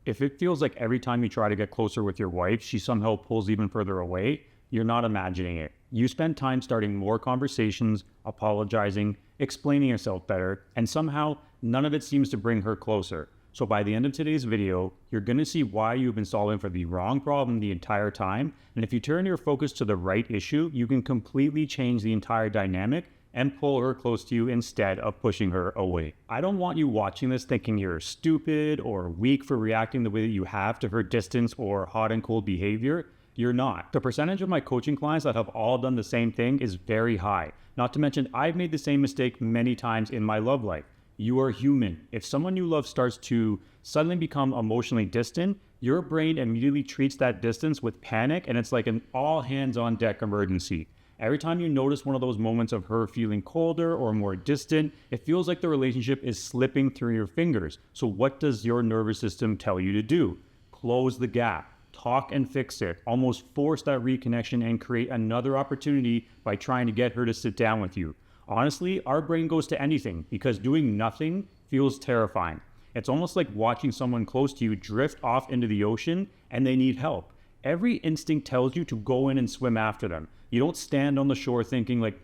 If it feels like every time you try to get closer with your wife, she somehow pulls even further away, you're not imagining it. You spend time starting more conversations, apologizing, explaining yourself better, and somehow none of it seems to bring her closer. So by the end of today's video, you're going to see why you've been solving for the wrong problem the entire time. And if you turn your focus to the right issue, you can completely change the entire dynamic and pull her close to you instead of pushing her away. I don't want you watching this thinking you're stupid or weak for reacting the way that you have to her distance or hot and cold behavior. You're not. The percentage of my coaching clients that have all done the same thing is very high. Not to mention, I've made the same mistake many times in my love life. You are human. If someone you love starts to suddenly become emotionally distant, your brain immediately treats that distance with panic, and it's like an all hands on deck emergency. Every time you notice one of those moments of her feeling colder or more distant, it feels like the relationship is slipping through your fingers. So what does your nervous system tell you to do? Close the gap, talk and fix it, almost force that reconnection and create another opportunity by trying to get her to sit down with you. Honestly, our brain goes to anything because doing nothing feels terrifying. It's almost like watching someone close to you drift off into the ocean and they need help. Every instinct tells you to go in and swim after them. You don't stand on the shore thinking like,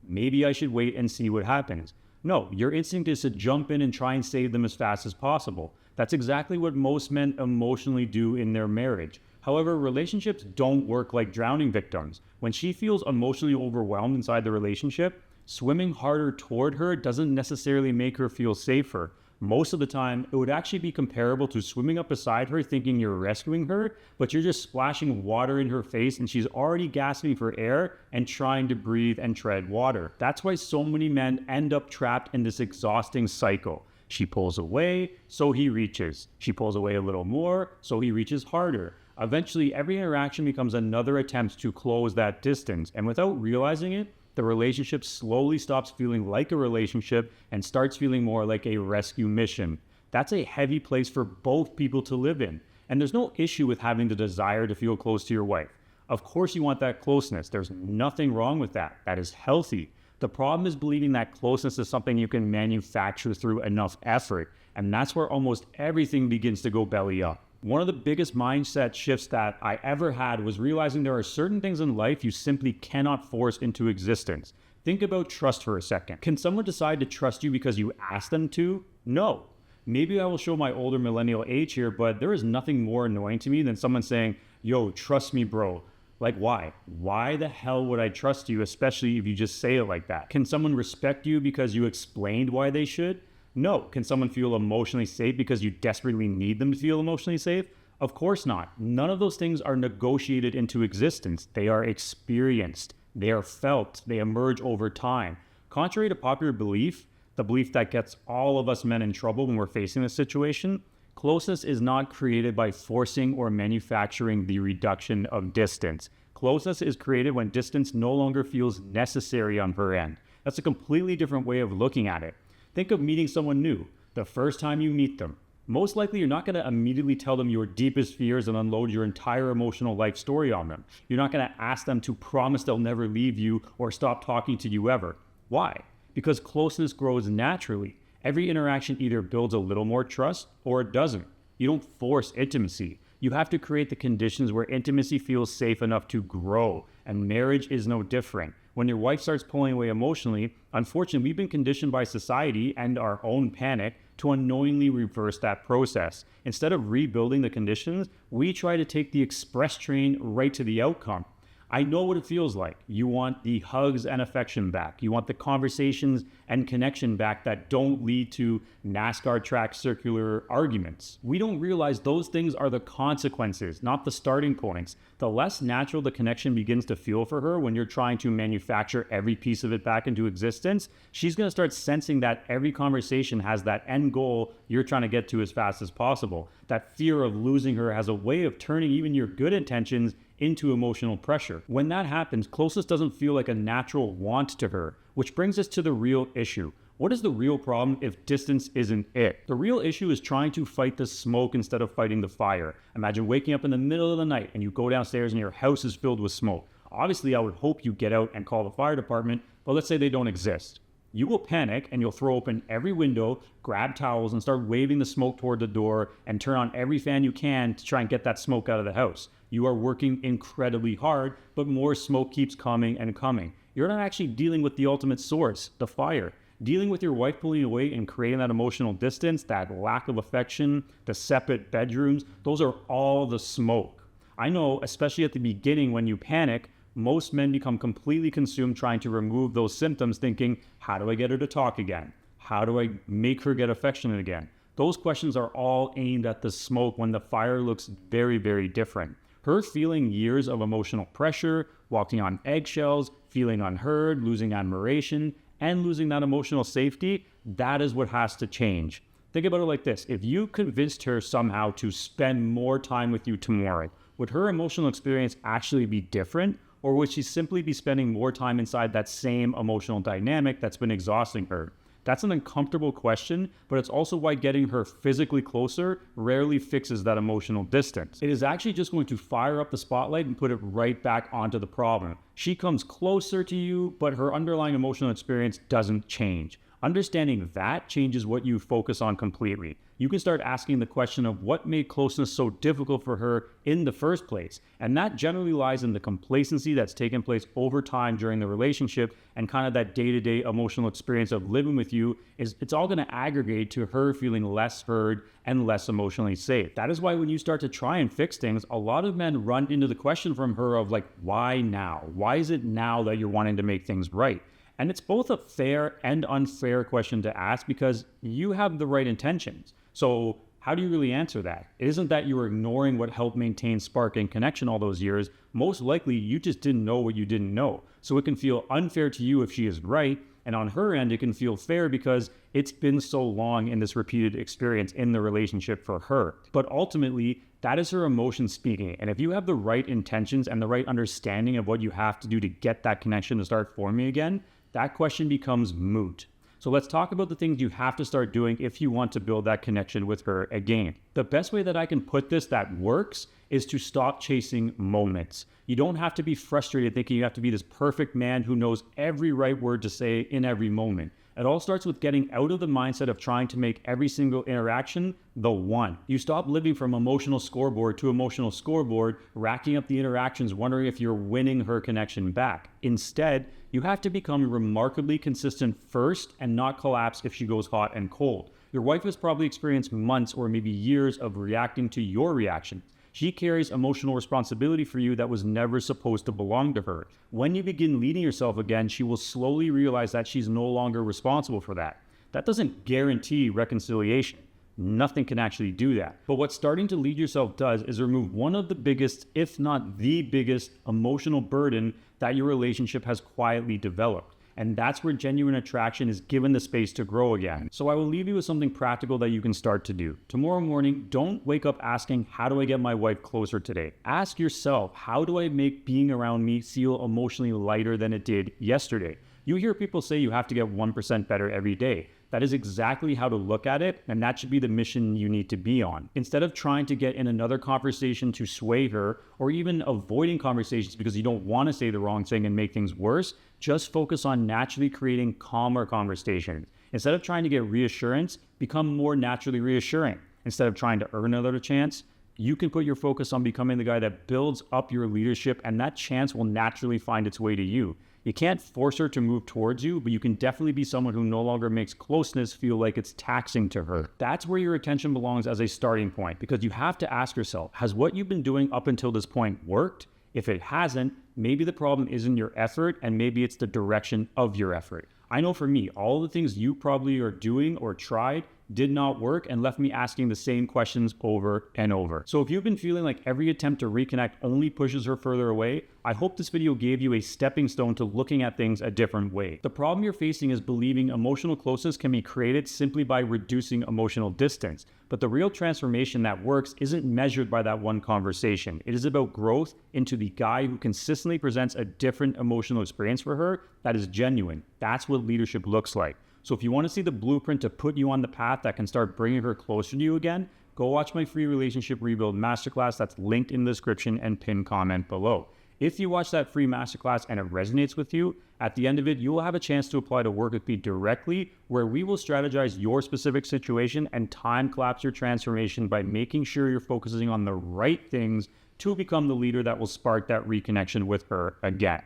maybe I should wait and see what happens. No, your instinct is to jump in and try and save them as fast as possible. That's exactly what most men emotionally do in their marriage. However, relationships don't work like drowning victims. When she feels emotionally overwhelmed inside the relationship, swimming harder toward her doesn't necessarily make her feel safer. Most of the time, it would actually be comparable to swimming up beside her thinking you're rescuing her, but you're just splashing water in her face and she's already gasping for air and trying to breathe and tread water. That's why so many men end up trapped in this exhausting cycle. She pulls away, so he reaches. She pulls away a little more, so he reaches harder. Eventually, every interaction becomes another attempt to close that distance, and without realizing it, the relationship slowly stops feeling like a relationship and starts feeling more like a rescue mission. That's a heavy place for both people to live in. And there's no issue with having the desire to feel close to your wife. Of course you want that closeness. There's nothing wrong with that. That is healthy. The problem is believing that closeness is something you can manufacture through enough effort. And that's where almost everything begins to go belly up. One of the biggest mindset shifts that I ever had was realizing there are certain things in life you simply cannot force into existence. Think about trust for a second. Can someone decide to trust you because you ask them to? No. Maybe I will show my older millennial age here, but there is nothing more annoying to me than someone saying, yo, trust me, bro. Like, why? Why the hell would I trust you, especially if you just say it like that? Can someone respect you because you explained why they should? No. Can someone feel emotionally safe because you desperately need them to feel emotionally safe? Of course not. None of those things are negotiated into existence. They are experienced. They are felt. They emerge over time. Contrary to popular belief, the belief that gets all of us men in trouble when we're facing this situation, closeness is not created by forcing or manufacturing the reduction of distance. Closeness is created when distance no longer feels necessary on her end. That's a completely different way of looking at it. Think of meeting someone new, the first time you meet them. Most likely, you're not going to immediately tell them your deepest fears and unload your entire emotional life story on them. You're not going to ask them to promise they'll never leave you or stop talking to you ever. Why? Because closeness grows naturally. Every interaction either builds a little more trust or it doesn't. You don't force intimacy. You have to create the conditions where intimacy feels safe enough to grow, and marriage is no different. When your wife starts pulling away emotionally, unfortunately, we've been conditioned by society and our own panic to unknowingly reverse that process. Instead of rebuilding the conditions, we try to take the express train right to the outcome. I know what it feels like. You want the hugs and affection back. You want the conversations and connection back that don't lead to NASCAR track circular arguments. We don't realize those things are the consequences, not the starting points. The less natural the connection begins to feel for her when you're trying to manufacture every piece of it back into existence, she's going to start sensing that every conversation has that end goal you're trying to get to as fast as possible. That fear of losing her has a way of turning even your good intentions into emotional pressure. When that happens, closeness doesn't feel like a natural want to her, which brings us to the real issue. What is the real problem if distance isn't it? The real issue is trying to fight the smoke instead of fighting the fire. Imagine waking up in the middle of the night and you go downstairs and your house is filled with smoke. Obviously, I would hope you get out and call the fire department, but let's say they don't exist. You will panic and you'll throw open every window, grab towels, and start waving the smoke toward the door and turn on every fan you can to try and get that smoke out of the house. You are working incredibly hard, but more smoke keeps coming and coming. You're not actually dealing with the ultimate source, the fire. Dealing with your wife pulling away and creating that emotional distance, that lack of affection, the separate bedrooms, those are all the smoke. I know, especially at the beginning when you panic, most men become completely consumed trying to remove those symptoms, thinking, how do I get her to talk again? How do I make her get affectionate again? Those questions are all aimed at the smoke when the fire looks very, very different. Her feeling years of emotional pressure, walking on eggshells, feeling unheard, losing admiration, and losing that emotional safety, that is what has to change. Think about it like this. If you convinced her somehow to spend more time with you tomorrow, would her emotional experience actually be different? Or would she simply be spending more time inside that same emotional dynamic that's been exhausting her? That's an uncomfortable question, but it's also why getting her physically closer rarely fixes that emotional distance. It is actually just going to fire up the spotlight and put it right back onto the problem. She comes closer to you, but her underlying emotional experience doesn't change. Understanding that changes what you focus on completely. You can start asking the question of what made closeness so difficult for her in the first place. And that generally lies in the complacency that's taken place over time during the relationship, and kind of that day-to-day emotional experience of living with you it's all going to aggregate to her feeling less heard and less emotionally safe. That is why when you start to try and fix things, a lot of men run into the question from her of like, why now? Why is it now that you're wanting to make things right? And it's both a fair and unfair question to ask because you have the right intentions. So how do you really answer that? It isn't that you were ignoring what helped maintain spark and connection all those years. Most likely, you just didn't know what you didn't know. So it can feel unfair to you if she is right. And on her end, it can feel fair because it's been so long in this repeated experience in the relationship for her. But ultimately, that is her emotion speaking. And if you have the right intentions and the right understanding of what you have to do to get that connection to start forming again, that question becomes moot. So let's talk about the things you have to start doing if you want to build that connection with her again. The best way that I can put this that works is to stop chasing moments. You don't have to be frustrated thinking you have to be this perfect man who knows every right word to say in every moment. It all starts with getting out of the mindset of trying to make every single interaction the one. You stop living from emotional scoreboard to emotional scoreboard, racking up the interactions, wondering if you're winning her connection back. Instead, you have to become remarkably consistent first and not collapse if she goes hot and cold. Your wife has probably experienced months or maybe years of reacting to your reaction. She carries emotional responsibility for you that was never supposed to belong to her. When you begin leading yourself again, she will slowly realize that she's no longer responsible for that. That doesn't guarantee reconciliation. Nothing can actually do that. But what starting to lead yourself does is remove one of the biggest, if not the biggest, emotional burden that your relationship has quietly developed. And that's where genuine attraction is given the space to grow again. So I will leave you with something practical that you can start to do. Tomorrow morning, don't wake up asking, how do I get my wife closer today? Ask yourself, how do I make being around me feel emotionally lighter than it did yesterday? You hear people say you have to get 1% better every day. That is exactly how to look at it, and that should be the mission you need to be on. Instead of trying to get in another conversation to sway her, or even avoiding conversations because you don't want to say the wrong thing and make things worse, just focus on naturally creating calmer conversations. Instead of trying to get reassurance, become more naturally reassuring. Instead of trying to earn another chance, you can put your focus on becoming the guy that builds up your leadership, and that chance will naturally find its way to you. You can't force her to move towards you, but you can definitely be someone who no longer makes closeness feel like it's taxing to her. That's where your attention belongs as a starting point, because you have to ask yourself, has what you've been doing up until this point worked? If it hasn't, maybe the problem isn't your effort, and maybe it's the direction of your effort. I know for me, all the things you probably are doing or tried did not work and left me asking the same questions over and over. So if you've been feeling like every attempt to reconnect only pushes her further away, I hope this video gave you a stepping stone to looking at things a different way. The problem you're facing is believing emotional closeness can be created simply by reducing emotional distance. But the real transformation that works isn't measured by that one conversation. It is about growth into the guy who consistently presents a different emotional experience for her that is genuine. That's what leadership looks like. So if you want to see the blueprint to put you on the path that can start bringing her closer to you again, go watch my free relationship rebuild masterclass that's linked in the description and pinned comment below. If you watch that free masterclass and it resonates with you, at the end of it, you will have a chance to apply to work with me directly, where we will strategize your specific situation and time collapse your transformation by making sure you're focusing on the right things to become the leader that will spark that reconnection with her again.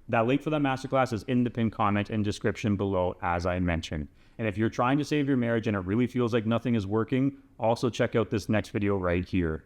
That link for that masterclass is in the pinned comment and description below, as I mentioned. And if you're trying to save your marriage and it really feels like nothing is working, also check out this next video right here.